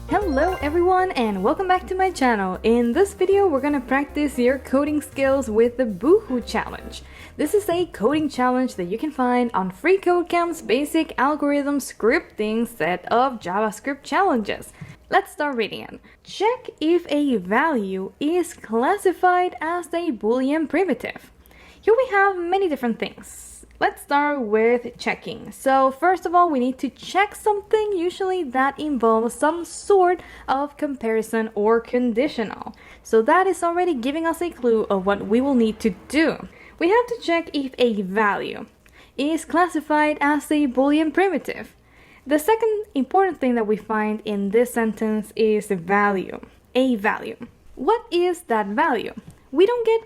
Hello everyone and welcome back to my channel. In this video we're gonna practice your coding skills with the Boohoo challenge. This is a coding challenge that you can find on freeCodeCamp's basic algorithm scripting set of JavaScript challenges. Let's start reading it. Check if a value is classified as a Boolean primitive. Here we have many different things. Let's start with checking. So first of all, we need to check something. Usually that involves some sort of comparison or conditional. So that is already giving us a clue of what we will need to do. We have to check if a value is classified as a Boolean primitive. The second important thing that we find in this sentence is value. A value. What is that value? We don't get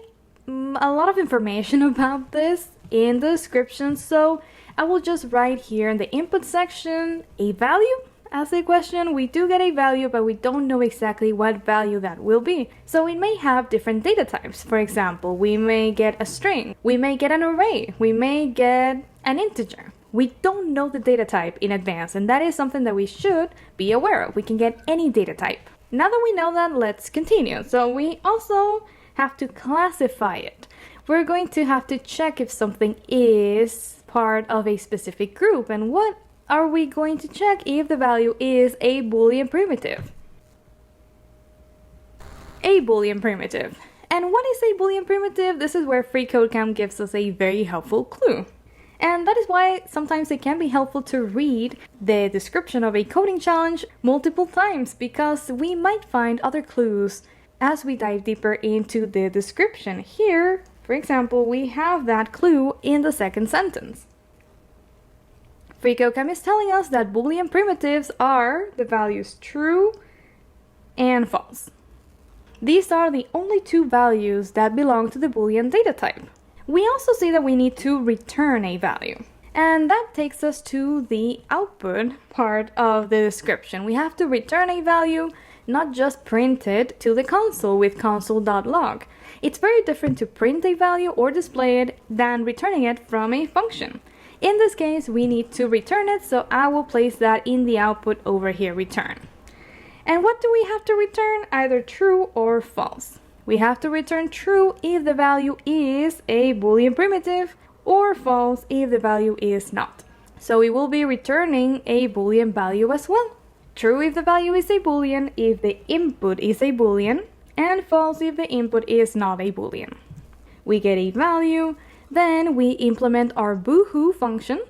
a lot of information about this in the description, so I will just write here in the input section a value as a question. We do get a value, but we don't know exactly what value that will be. So it may have different data types. For example, we may get a string, we may get an array, we may get an integer. We don't know the data type in advance, and that is something that we should be aware of. We can get any data type. Now that we know that, let's continue. So we also have to classify it. We're going to have to check if something is part of a specific group. And what are we going to check if the value is a Boolean primitive? A Boolean primitive. And what is a Boolean primitive? This is where freeCodeCamp gives us a very helpful clue. And that is why sometimes it can be helpful to read the description of a coding challenge multiple times, because we might find other clues as we dive deeper into the description. Here, for example, we have that clue in the second sentence. freeCodeCamp is telling us that Boolean primitives are the values true and false. These are the only two values that belong to the Boolean data type. We also see that we need to return a value. And that takes us to the output part of the description. We have to return a value, not just print it to the console with console.log. It's very different to print a value or display it than returning it from a function. In this case, we need to return it, so I will place that in the output over here, return. And what do we have to return? Either true or false. We have to return true if the value is a Boolean primitive, or false if the value is not. So we will be returning a Boolean value as well. True if the value is a Boolean, if the input is a Boolean, and false if the input is not a Boolean. We get a value, then we implement our Boohoo function,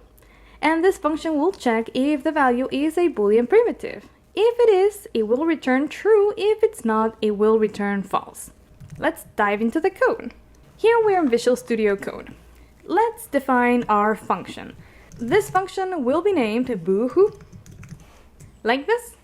and this function will check if the value is a Boolean primitive. If it is, it will return true. If it's not, it will return false. Let's dive into the code. Here we are in Visual Studio Code. Let's define our function. This function will be named Boohoo, like this,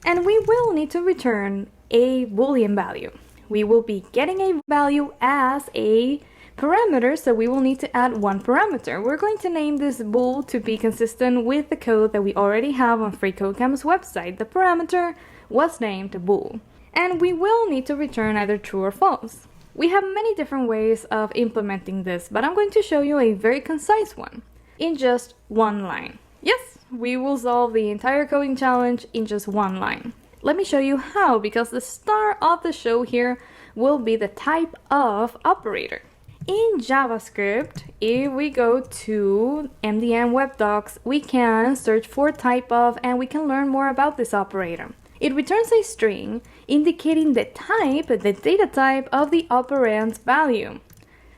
and we will need to return a Boolean value. We will be getting a value as a parameter, so we will need to add one parameter. We're going to name this bool to be consistent with the code that we already have on freeCodeCamp's website. The parameter was named bool, and we will need to return either true or false. We have many different ways of implementing this, but I'm going to show you a very concise one in just one line. Yes, we will solve the entire coding challenge in just one line. Let me show you how, because the star of the show here will be the type of operator. In JavaScript, if we go to MDN Web Docs, we can search for type of, and we can learn more about this operator. It returns a string indicating the type, the data type of the operand's value.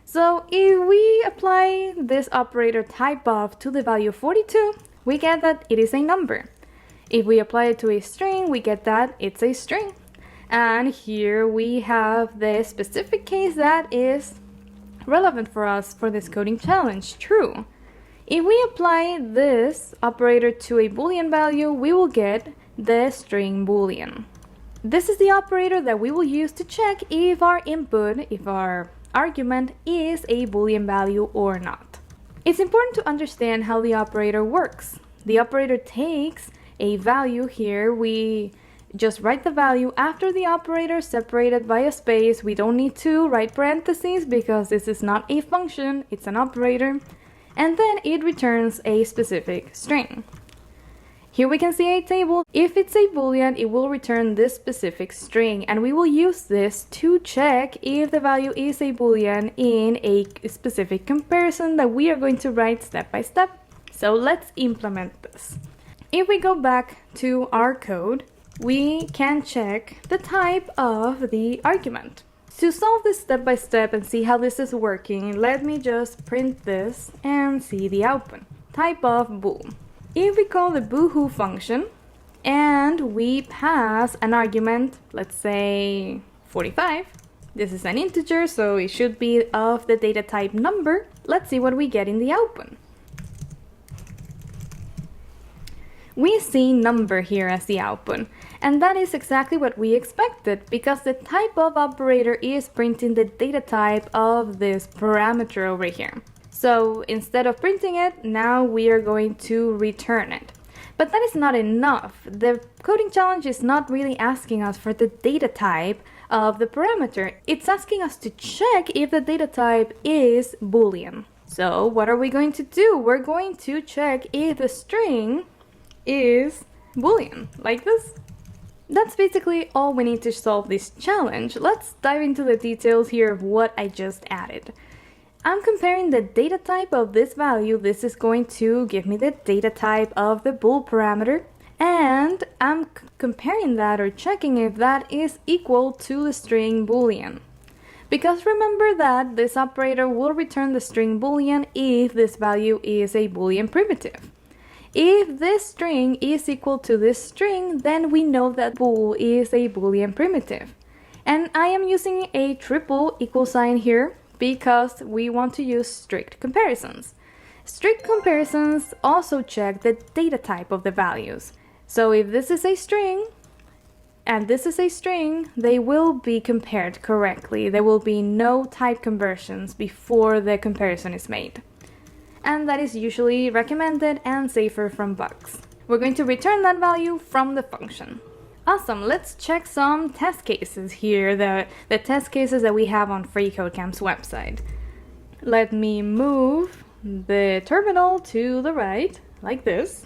So if we apply this operator type of to the value 42, we get that it is a number. If we apply it to a string, we get that it's a string. And here we have the specific case that is relevant for us for this coding challenge, true. If we apply this operator to a Boolean value, we will get the string Boolean. This is the operator that we will use to check if our input, if our argument is a Boolean value or not. It's important to understand how the operator works. The operator takes a value here. We just write the value after the operator separated by a space. We don't need to write parentheses because this is not a function, it's an operator. And then it returns a specific string. Here we can see a table. If it's a Boolean, it will return this specific string, and we will use this to check if the value is a Boolean in a specific comparison that we are going to write step by step. So let's implement this. If we go back to our code, we can check the type of the argument. To solve this step by step and see how this is working, let me just print this and see the output. Type of bool. If we call the boohoo function and we pass an argument, let's say 45, this is an integer, so it should be of the data type number. Let's see what we get in the output. We see number here as the output, and that is exactly what we expected because the type of operator is printing the data type of this parameter over here. So instead of printing it, now we are going to return it. But that is not enough. The coding challenge is not really asking us for the data type of the parameter. It's asking us to check if the data type is Boolean. So what are we going to do? We're going to check if the string is Boolean, like this. That's basically all we need to solve this challenge. Let's dive into the details here of what I just added. I'm comparing the data type of this value. This is going to give me the data type of the bool parameter, and I'm comparing that or checking if that is equal to the string Boolean. Because remember that this operator will return the string Boolean if this value is a Boolean primitive. If this string is equal to this string, then we know that bool is a Boolean primitive. And I am using a triple equal sign here because we want to use strict comparisons. Strict comparisons also check the data type of the values. So if this is a string and this is a string, they will be compared correctly. There will be no type conversions before the comparison is made. And that is usually recommended and safer from bugs. We're going to return that value from the function. Awesome, let's check some test cases here, the test cases that we have on freeCodeCamp's website. Let me move the terminal to the right, like this.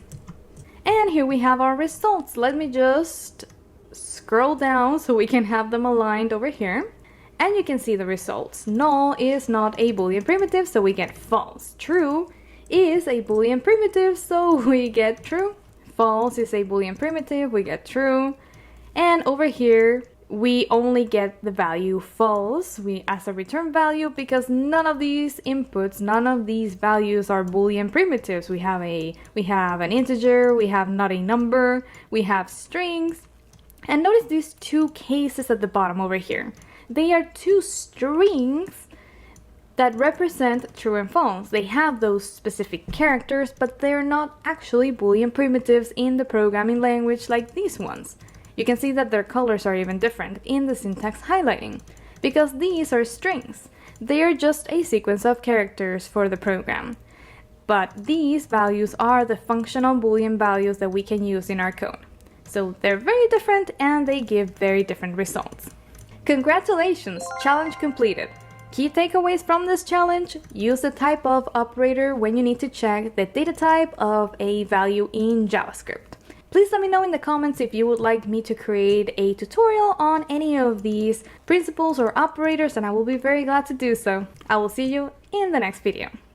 And here we have our results. Let me just scroll down so we can have them aligned over here. And you can see the results. Null is not a Boolean primitive, so we get false. True is a Boolean primitive, so we get true. False is a Boolean primitive, we get true. And over here, we only get the value false as a return value because none of these inputs, none of these values are Boolean primitives. We have an integer, we have not a number, we have strings. And notice these two cases at the bottom over here. They are two strings that represent true and false. They have those specific characters, but they're not actually Boolean primitives in the programming language like these ones. You can see that their colors are even different in the syntax highlighting, because these are strings. They are just a sequence of characters for the program. But these values are the functional Boolean values that we can use in our code. So they're very different and they give very different results. Congratulations, challenge completed. Key takeaways from this challenge: use the type of operator when you need to check the data type of a value in JavaScript. Please let me know in the comments if you would like me to create a tutorial on any of these principles or operators, and I will be very glad to do so. I will see you in the next video.